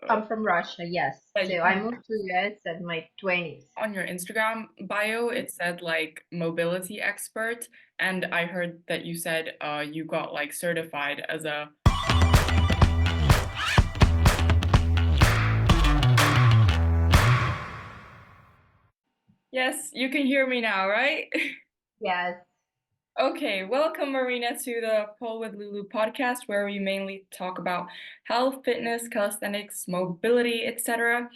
I'm from Russia, yes. That So I moved to US at my 20s. on your Instagram bio, it said like mobility expert, and I heard that you said you got like certified as a. Yes, you can hear me now, right? Yes. Okay, welcome Marina to the Pole with Lulu podcast, where we mainly talk about health, fitness, calisthenics, mobility, etc.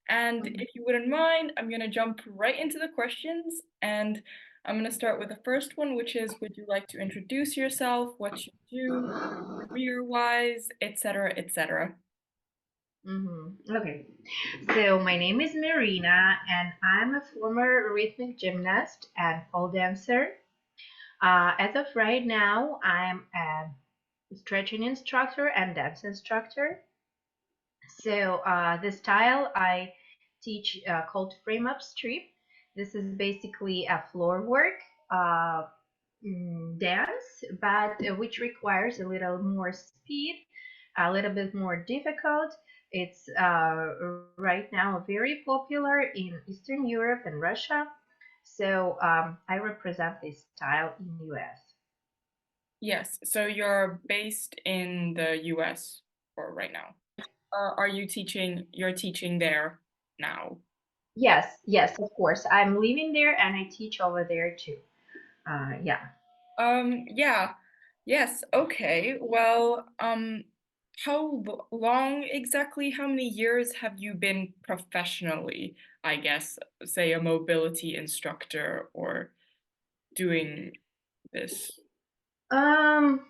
And Mhm. if you wouldn't mind, I'm gonna jump right into the questions, and I'm gonna start with the first one, which is, would you like to introduce yourself, what you do, career-wise, etc., etc.? Okay. So my name is Marina, and I'm a former rhythmic gymnast and pole dancer. As of right now, I'm a stretching instructor and dance instructor. So the style I teach called frame up strip. This is basically a floor work uh, dance, but which requires a little more speed, a little bit more difficult. It's right now very popular in Eastern Europe and Russia. So I represent this style in US. Yes, so you're based in the US for right now. Are you teaching, you're teaching there now? Yes, yes, of course. I'm living there and I teach over there too. Yeah. Yeah. Yes, okay. Well, long exactly, how many years have you been professionally, I guess, say a mobility instructor or doing this? Um,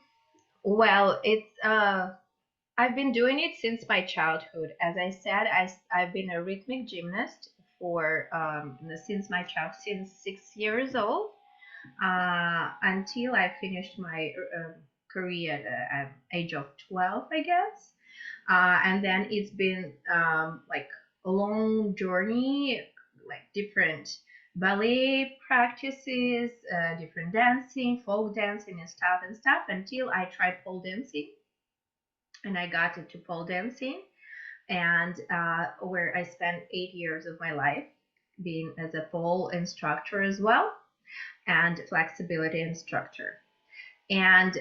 well, I've been doing it since my childhood. As I said, I've been a rhythmic gymnast for since my child since 6 years old until I finished my career at age of 12, I guess. And then it's been like a long journey, like different ballet practices, different dancing, folk dancing, and stuff until I tried pole dancing and I got into pole dancing and where I spent 8 years of my life being as a pole instructor as well and flexibility instructor. And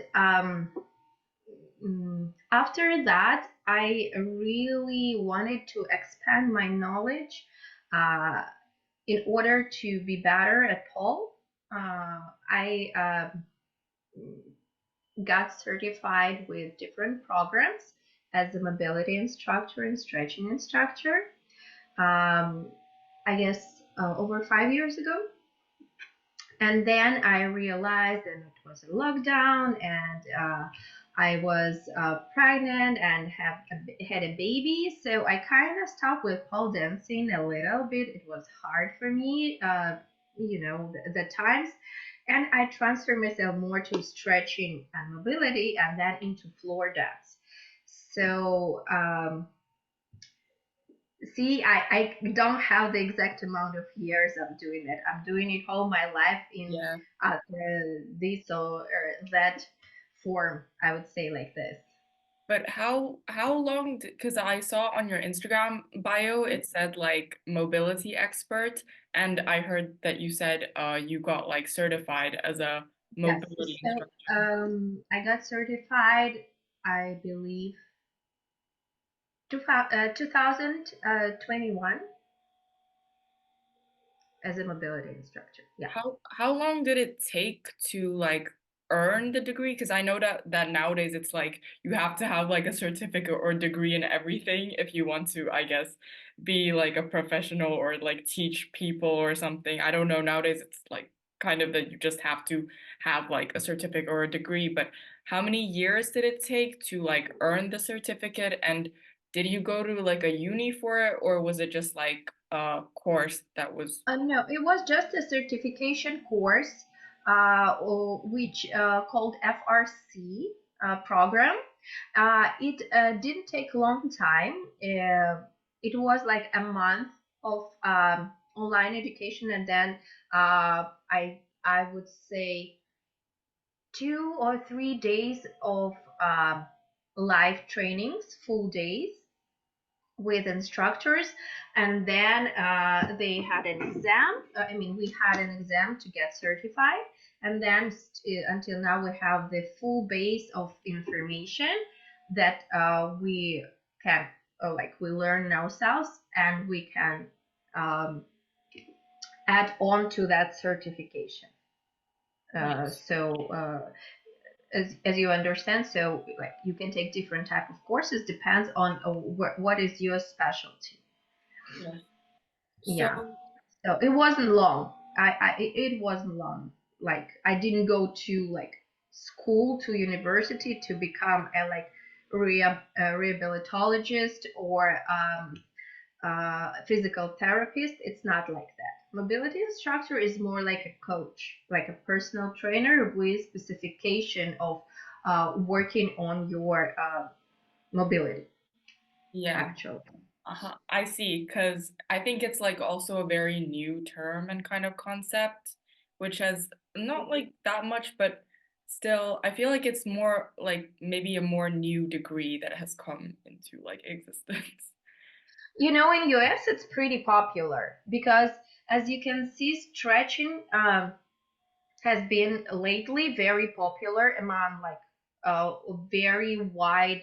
after that, I really wanted to expand my knowledge uh, in order to be better at pole. I got certified with different programs as a mobility instructor and stretching instructor. Um, I guess over 5 years ago. And then I realized that it was a lockdown and I was pregnant and had a baby. So I kind of stopped with pole dancing a little bit. It was hard for me, the times. And I transferred myself more to stretching and mobility and then into floor dance. So, see, I don't have the exact amount of years I'm doing it. I'm doing it all my life in Yeah. this or that form, I would say like this. But how long because I saw on your Instagram bio it said like mobility expert, and I heard that you said you got like certified as a Yes. mobility So instructor. I got certified, I believe, 2021 as a mobility instructor. Yeah. How long did it take to like earn the degree? Because I know that nowadays it's like you have to have like a certificate or degree in everything if you want to, I guess, be like a professional or like teach people or something. I don't know. Nowadays it's like kind of that you just have to have like a certificate or a degree, but how many years did it take to like earn the certificate? And did you go to like a uni for it, or was it just like a course that was. No, it was just a certification course, which called FRC program. It didn't take a long time. It was like a month of online education, and then I would say 2 or 3 days of live trainings, full days with instructors, and then they had an exam. I mean, we had an exam to get certified, and then until now we have the full base of information that we can like we learn ourselves, and we can um, add on to that certification. Nice. As you understand, so like you can take different type of courses, depends on what is your specialty. Yes. Yeah. So So it wasn't long. It wasn't long. Like I didn't go to like school to university to become a like rehabilitologist or physical therapist. It's not like that. Mobility instructor is more like a coach, like a personal trainer with specification of working on your mobility, yeah. actually. Uh-huh. I see, because I think it's like also a very new term and kind of concept, which has not like that much, but still, I feel like it's more like maybe a more new degree that has come into like existence. You know, in US, it's pretty popular because, as you can see, stretching has been lately very popular among like a very wide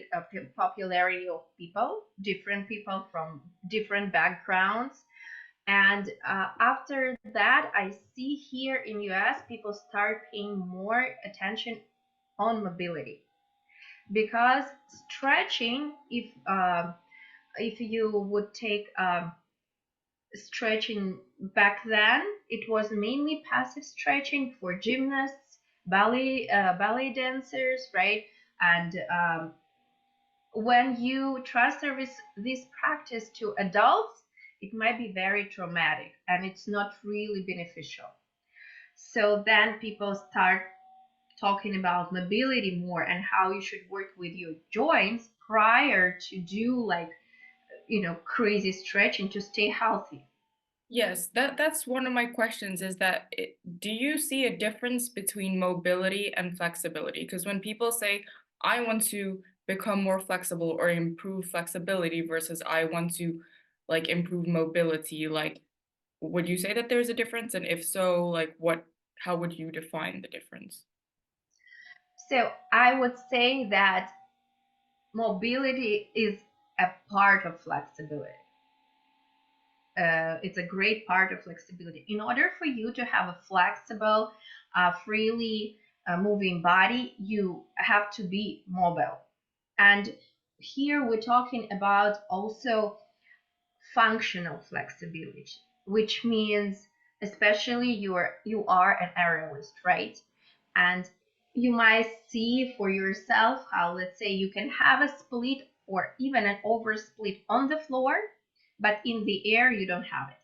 popularity of people, different people from different backgrounds. And after that, I see here in US, people start paying more attention on mobility because stretching, if you would take stretching back then, it was mainly passive stretching for gymnasts, ballet dancers, right? And when you transfer this practice to adults, it might be very traumatic and it's not really beneficial. So then people start talking about mobility more and how you should work with your joints prior to do like crazy stretching to stay healthy. Yes, that's one of my questions is that do you see a difference between mobility and flexibility? Because when people say, I want to become more flexible or improve flexibility versus I want to like improve mobility, like would you say that there's a difference? And if so, like how would you define the difference? So I would say that mobility is a part of flexibility. It's a great part of flexibility. In order for you to have a flexible, freely moving body, you have to be mobile. And here we're talking about also functional flexibility, which means especially you are an aerialist, right? And you might see for yourself how, let's say, you can have a split or even an over split on the floor, but in the air you don't have it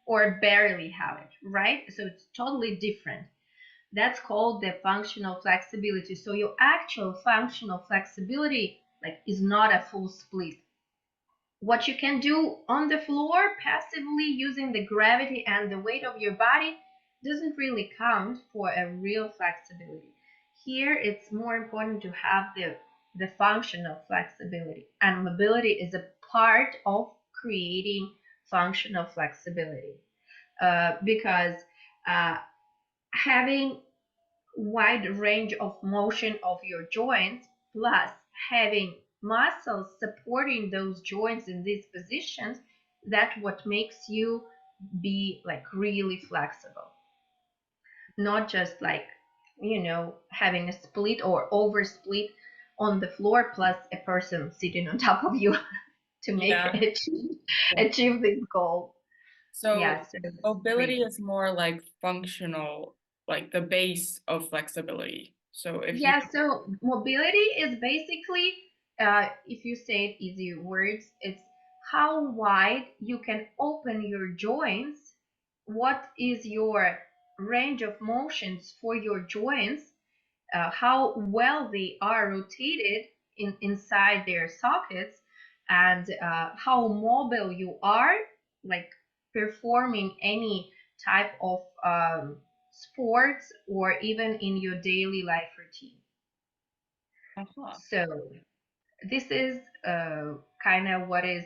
or barely have it, right? So it's totally different. That's called the functional flexibility. So your actual functional flexibility like is not a full split. What you can do on the floor passively using the gravity and the weight of your body doesn't really count for a real flexibility. Here, it's more important to have the functional flexibility, and mobility is a part of creating functional flexibility because uh, having wide range of motion of your joints plus having muscles supporting those joints in these positions, that what makes you be like really flexible, not just like having a split or over split on the floor plus a person sitting on top of you to make Yeah. achieve this goal. So Yes, so mobility great. is more like functional, like the base of flexibility. So if you, Yeah, so mobility is basically, if you say it easy words, it's how wide you can open your joints, what is your range of motions for your joints, how well they are rotated inside their sockets, and how mobile you are, like performing any type of sports or even in your daily life routine. uh-huh. So this is kind of what is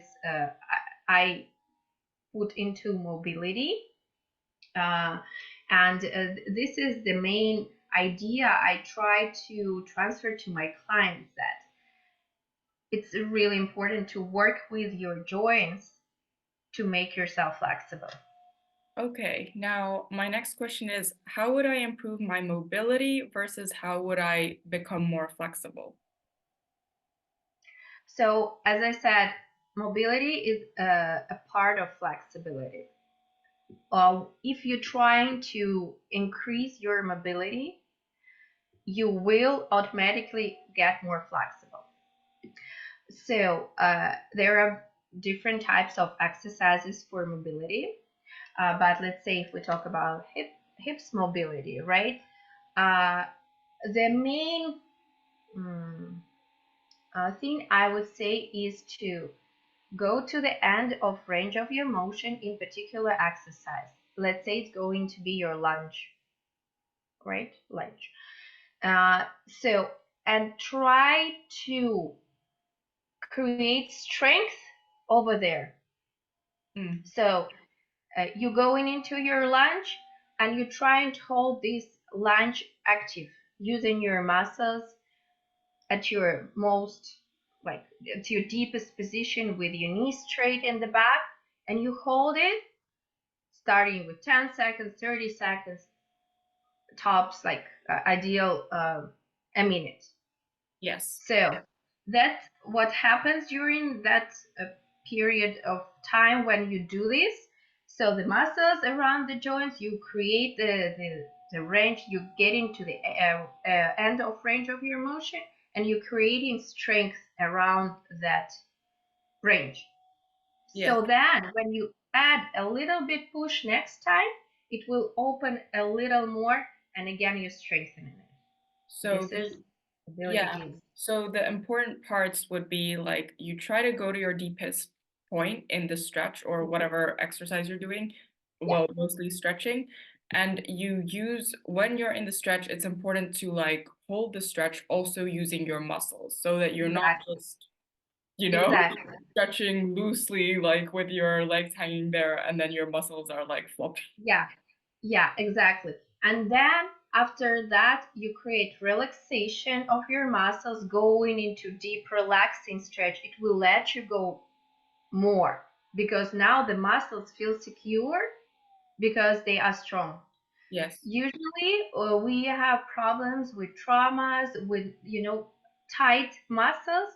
I put into mobility. Uh, and this is the main idea I try to transfer to my clients, that it's really important to work with your joints to make yourself flexible. Okay, now my next question is how would I improve my mobility versus how would I become more flexible? So, as I said, mobility is a part of flexibility. If you're trying to increase your mobility, you will automatically get more flexible. So, there are different types of exercises for mobility. But let's say if we talk about hips mobility, right? Uh, the main mm, thing I would say is to go to the end of range of your motion in particular exercise. Let's say it's going to be your lunge, right? Lunge. So, and try to create strength over there. Mm, So, you're going into your lunge and you're trying to hold this lunge active using your muscles at your most, like, at your deepest position with your knees straight in the back, and you hold it starting with 10 seconds, 30 seconds, tops, like ideal a minute. yes. So that's what happens during that period of time when you do this. So the muscles around the joints, you create the range, you get into the end of range of your motion, and you're creating strength around that range. Yes. So then when you add a little bit push next time, it will open a little more, and again, you're strengthening it. So This there's is ability yeah. is. So the important parts would be like you try to go to your deepest point in the stretch or whatever exercise you're doing, Yeah, well, mostly stretching. And you use, when you're in the stretch, it's important to like hold the stretch also using your muscles so that you're not exactly. just, you know, Exactly. stretching loosely, like with your legs hanging there, and then your muscles are like flopping. Yeah. Yeah, exactly. And then after that, you create relaxation of your muscles going into deep relaxing stretch. It will let you go more because now the muscles feel secure because they are strong. Yes. Usually, we have problems with traumas, with, tight muscles.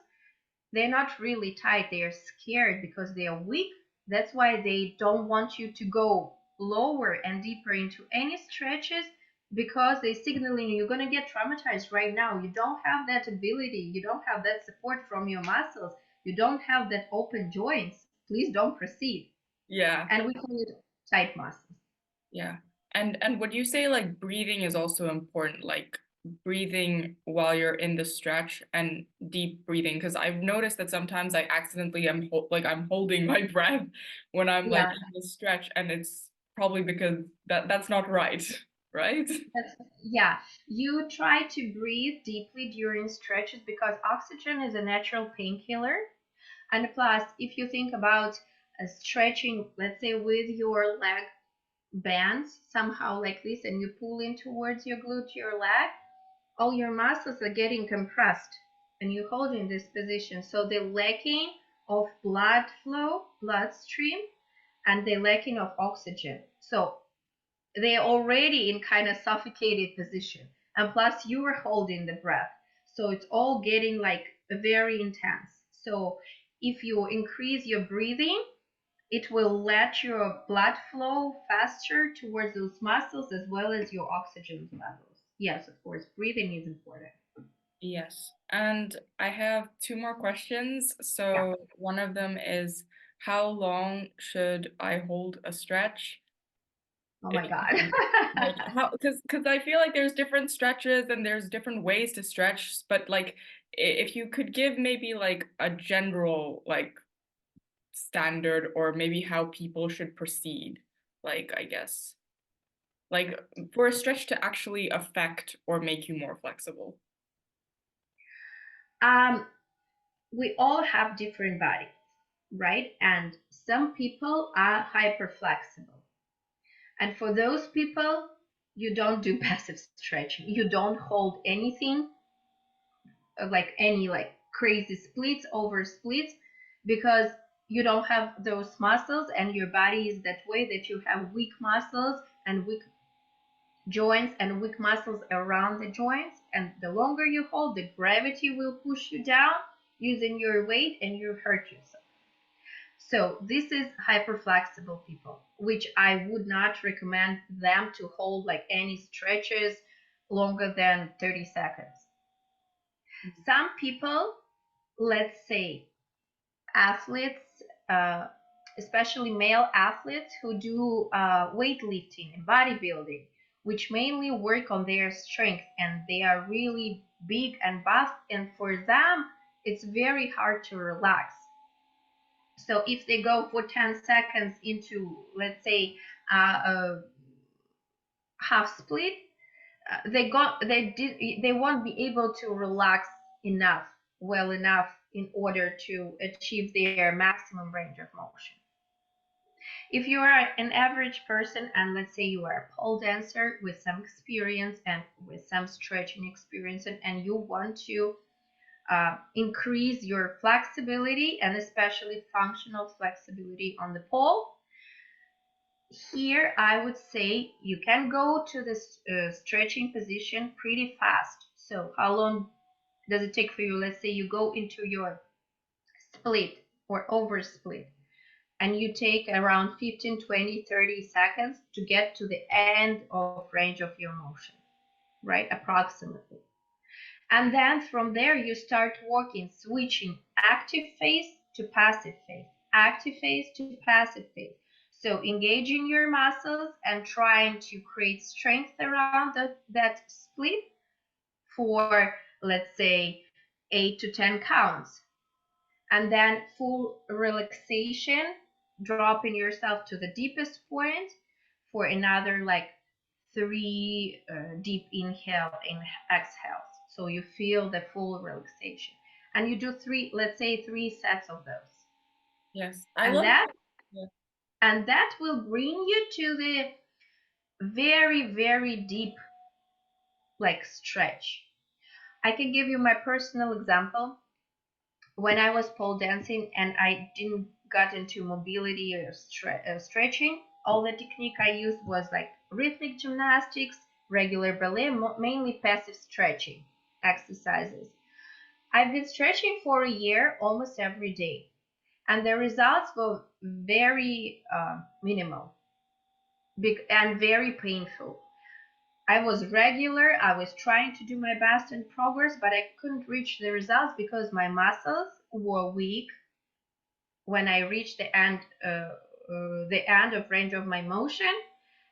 They're not really tight, they are scared because they are weak. That's why they don't want you to go lower and deeper into any stretches, because they're signaling you're going to get traumatized right now. You don't have that ability, you don't have that support from your muscles, you don't have that open joints. Please don't proceed. Yeah. And we call it tight muscles. Yeah. And would you say like breathing is also important, like breathing while you're in the stretch and deep breathing? Because I've noticed that sometimes I accidentally am ho like I'm holding my breath when I'm like Yeah, in the stretch, and it's probably because that's not right, right? that's, yeah. You try to breathe deeply during stretches because oxygen is a natural painkiller. And plus, if you think about stretching, let's say with your leg bands somehow like this, and you pull in towards your glute, your leg, all your muscles are getting compressed, and you hold in this position. So the lacking of blood flow, bloodstream, and the lacking of oxygen. So they're already in kind of suffocated position, and plus you are holding the breath, so it's all getting like very intense. So if you increase your breathing, it will let your blood flow faster towards those muscles as well as your oxygen levels. Yes, of course, breathing is important. Yes. And I have two more questions. Yeah. So one of them is how long should I hold a stretch? Oh my God. Like how, because I feel like there's different stretches and there's different ways to stretch, but like if you could give maybe like a general like standard or maybe how people should proceed, like I guess like for a stretch to actually affect or make you more flexible. um, we all have different bodies. right? And some people are hyper flexible. And for those people, you don't do passive stretching. You don't hold anything like any like crazy splits over splits because you don't have those muscles and your body is that way that you have weak muscles and weak joints and weak muscles around the joints, and the longer you hold, the gravity will push you down using your weight and you hurt yourself. So this is hyperflexible people, which I would not recommend them to hold like any stretches longer than 30 seconds. Some people, let's say athletes, especially male athletes who do weightlifting and bodybuilding, which mainly work on their strength and they are really big and buff, and for them, it's very hard to relax. So if they go for 10 seconds into, let's say, a half split, they won't be able to relax enough, well enough in order to achieve their maximum range of motion. If you are an average person and let's say you are a pole dancer with some experience and with some stretching experience, and you want to increase your flexibility and especially functional flexibility on the pole, here I would say you can go to this stretching position pretty fast. So how long does it take for you? Let's say you go into your split or over split and you take around 15, 20, 30 seconds to get to the end of range of your motion, right? Approximately. And then from there, you start working, switching active phase to passive phase, active phase to passive phase. So engaging your muscles and trying to create strength around that split for, let's say, 8 to 10 counts. And then full relaxation, dropping yourself to the deepest point for another like three deep inhale and exhales. So you feel the full relaxation. And you do three, let's say 3 sets of those. Yes, I And love. that Yeah. and that will bring you to the very, very deep like stretch. I can give you my personal example. When I was pole dancing and I didn't got into mobility or stretching, all the technique I used was like rhythmic gymnastics, regular ballet, mainly passive stretching exercises. I've been stretching for a year almost every day, and the results were very minimal and very painful. I was regular, I was trying to do my best and progress, but I couldn't reach the results because my muscles were weak when I reached the end of range of my motion,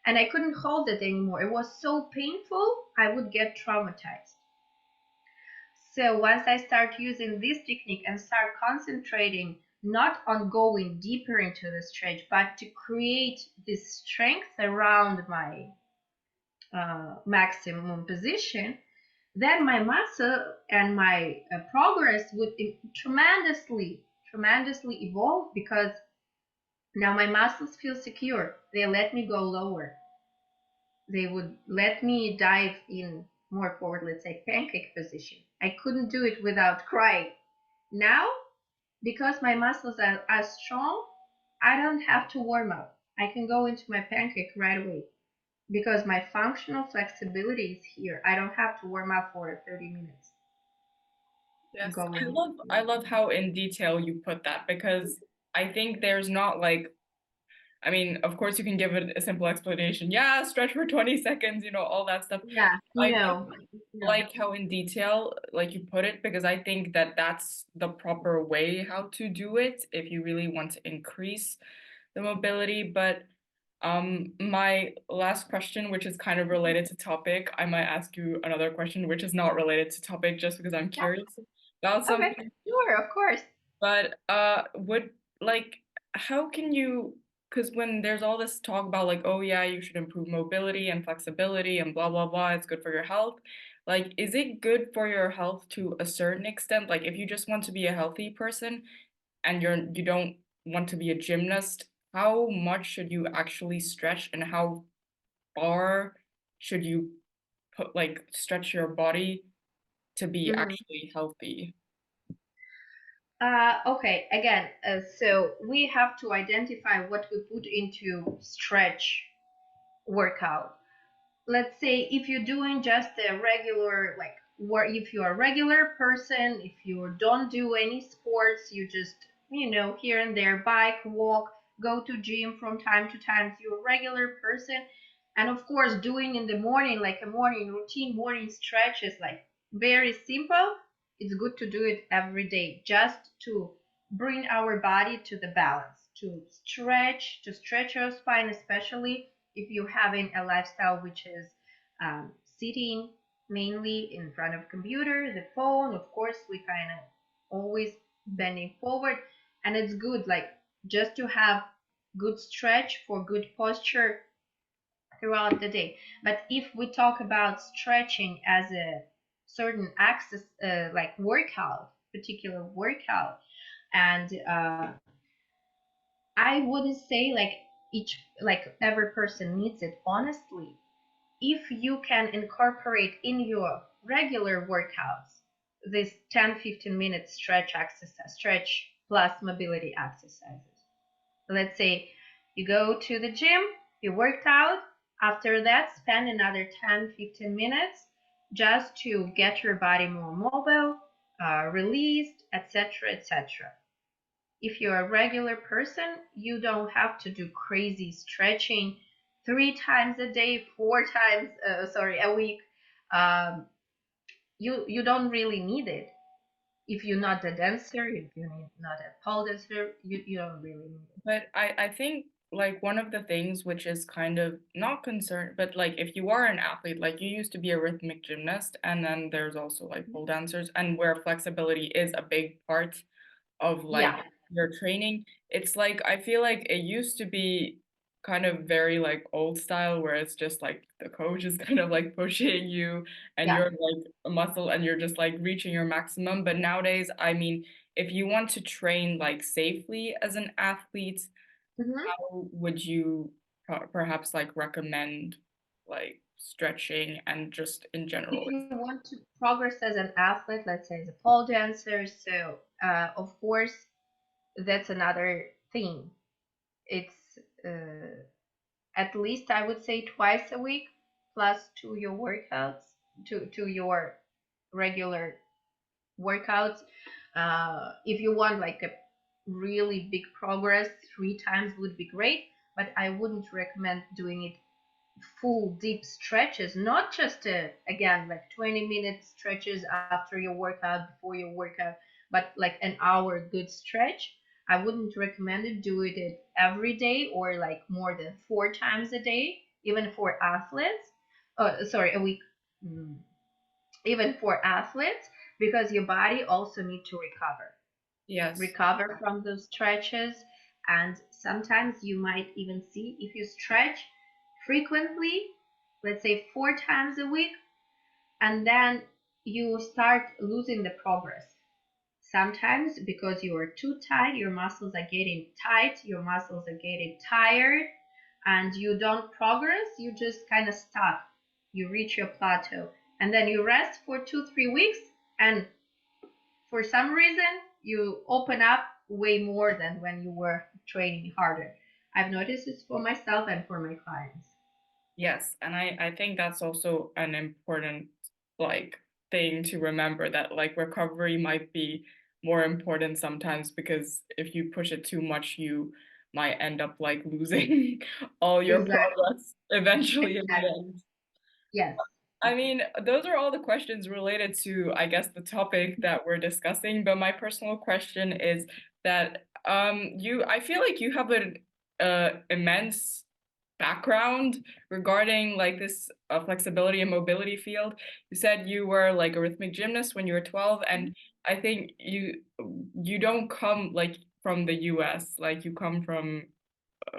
and I couldn't hold it anymore. It was so painful, I would get traumatized. So once I start using this technique and start concentrating not on going deeper into the stretch, but to create this strength around my maximum position, then my muscle and my progress would tremendously evolve because now my muscles feel secure. They let me go lower. They would let me dive in more forward, let's say pancake position. I couldn't do it without crying. Now, because my muscles are strong, I don't have to warm up. I can go into my pancake right away because my functional flexibility is here. I don't have to warm up for 30 minutes Yes, going. I love how in detail you put that because I think there's not like, I mean, of course you can give it a simple explanation. Yeah, stretch for 20 seconds, all that stuff. Yeah, I think no, no. like how in detail like you put it because I think that that's the proper way how to do it if you really want to increase the mobility. But my last question, which is kind of related to topic, I might ask you another question which is not related to topic just because I'm Yeah, curious about okay, something. sure, of course. But would like how can you because when there's all this talk about like, oh yeah, you should improve mobility and flexibility and blah blah blah, it's good for your health. Like, is it good for your health to a certain extent? Like if you just want to be a healthy person and you don't want to be a gymnast, how much should you actually stretch and how far should you put like stretch your body to be Mhm. actually healthy? Okay, again, so we have to identify what we put into stretch workout. Let's say if you're doing just a regular, like, where if you're a regular person, if you don't do any sports, you just, here and there, bike, walk, go to gym from time to time, if you're a regular person, and of course doing in the morning, like a morning routine, morning stretch is like very simple. It's good to do it every day just to bring our body to the balance, to stretch your spine, especially if you're having a lifestyle which is sitting mainly in front of computer, the phone. Of course, we kind of always bending forward, and it's good, like, just to have good stretch for good posture throughout the day. But if we talk about stretching as a certain access, like workout, particular workout, and I wouldn't say like every person needs it. Honestly, if you can incorporate in your regular workouts this 10-15 minute stretch exercise, stretch plus mobility exercises. Let's say you go to the gym, you worked out, after that spend another 10-15 minutes just to get your body more mobile, released, etc., etc. If you're a regular person, you don't have to do crazy stretching 3 times a day, 4 times, a week. Um, you don't really need it. If you're not a dancer, if you're not a pole dancer, you don't really need it. But I think like one of the things which is kind of not concerned, but like if you are an athlete, like you used to be a rhythmic gymnast, and then there's also like pole dancers, and where flexibility is a big part of like Yeah, your training, it's like I feel like it used to be kind of very like old style where it's just like the coach is kind of like pushing you and yeah. you're like a muscle and you're just like reaching your maximum. But nowadays, I mean, if you want to train like safely as an athlete, Hmm. how would you perhaps like recommend like stretching and just in If general? you want to progress as an athlete, let's say as a pole dancer, so of course that's another thing. It's at least I would say twice a week plus to your workouts, to your regular workouts. If you want like a really big progress, 3 times would be great, but I wouldn't recommend doing it full deep stretches, not just again like 20-minute stretches after your workout, before your workout, but like an hour good stretch. I wouldn't recommend it. Do it every day or like more than 4 times a day, even for athletes. Sorry, a week. Mm, Even for athletes, because your body also need to Yes. recover from those stretches. And sometimes you might even see, if you stretch frequently, let's say 4 times a week, and then you start losing the progress. Sometimes because you are too tight, your muscles are getting tight, your muscles are getting tired, and you don't progress, you just kind of stop. You reach your plateau, and then you rest for 2-3 weeks, and for some reason you open up way more than when you were training harder. I've noticed this for myself and for my clients. Yes, and I think that's also an important like thing to remember that like recovery might be more important sometimes because if you push it too much, you might end up like losing all your Exactly. progress eventually in the Exactly. end. Yes. I mean, those are all the questions related to, I guess, the topic that we're discussing. But my personal question is that I feel like you have an immense background regarding like this flexibility and mobility field. You said you were like a rhythmic gymnast when you were 12, and I think you don't come like from the US, like you come from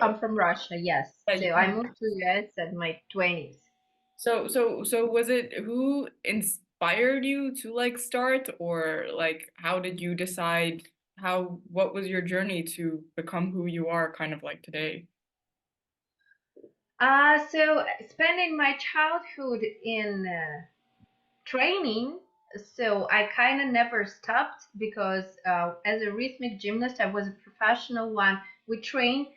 I'm from Russia, yes. yeah, you So I come. moved to US at my 20s. So was it who inspired you to like start or like how did you decide what was your journey to become who you are kind of like today? So spending my childhood in training, so I kind of never stopped because as a rhythmic gymnast, I was a professional one. We train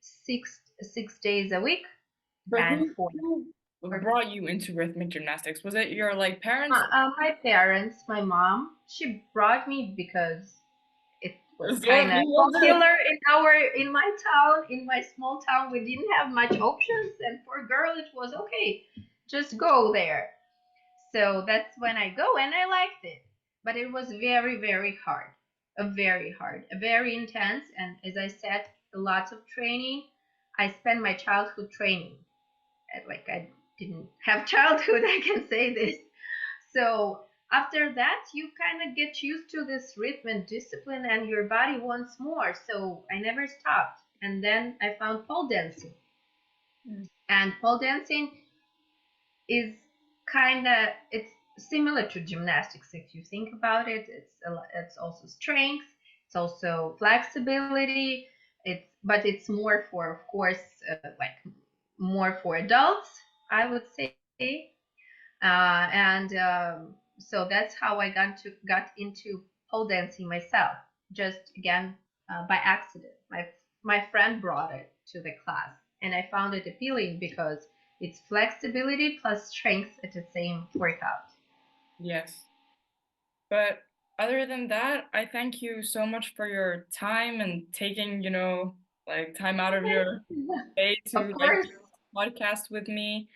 six days a week, But and who for brought you into rhythmic gymnastics? Was it your like parents? my parents, my mom, she brought me because it was Is kind what of me was it? popular in my town, in my small town. We didn't have much options, and for a girl, it was okay, just go there. So that's when I go, and I liked it. But it was very, very hard, very hard, very intense. And as I said, lots of training. I spent my childhood training. Like I didn't have childhood, I can say this. So after that, you kind of get used to this rhythm and discipline, and your body wants more. So I never stopped. And then I found pole dancing. Mm. And pole dancing is kind of it's similar to gymnastics if you think about it. It's also strength, it's also flexibility. It's more for, of course, like more for adults, I would say. And So that's how I got into pole dancing myself. Just again, by accident. My friend brought it to the class, and I found it appealing because it's flexibility plus strength at the same workout. Yes. But other than that, I thank you so much for your time and taking, like time out of your day Of to like course. do a podcast with me.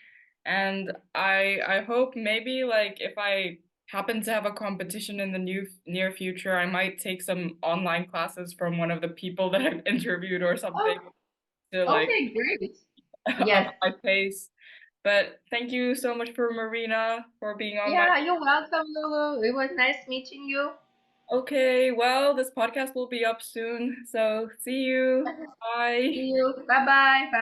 And I hope maybe like if I happen to have a competition in the near future, I might take some online classes from one of the people that I've interviewed or something Oh, to like okay, great. up Yes. my pace. But thank you so much for Marina for being on my. Yeah, you're welcome, Lulu. It was nice meeting you. Okay, well, this podcast will be up soon, so see you. See Bye. you. Bye bye.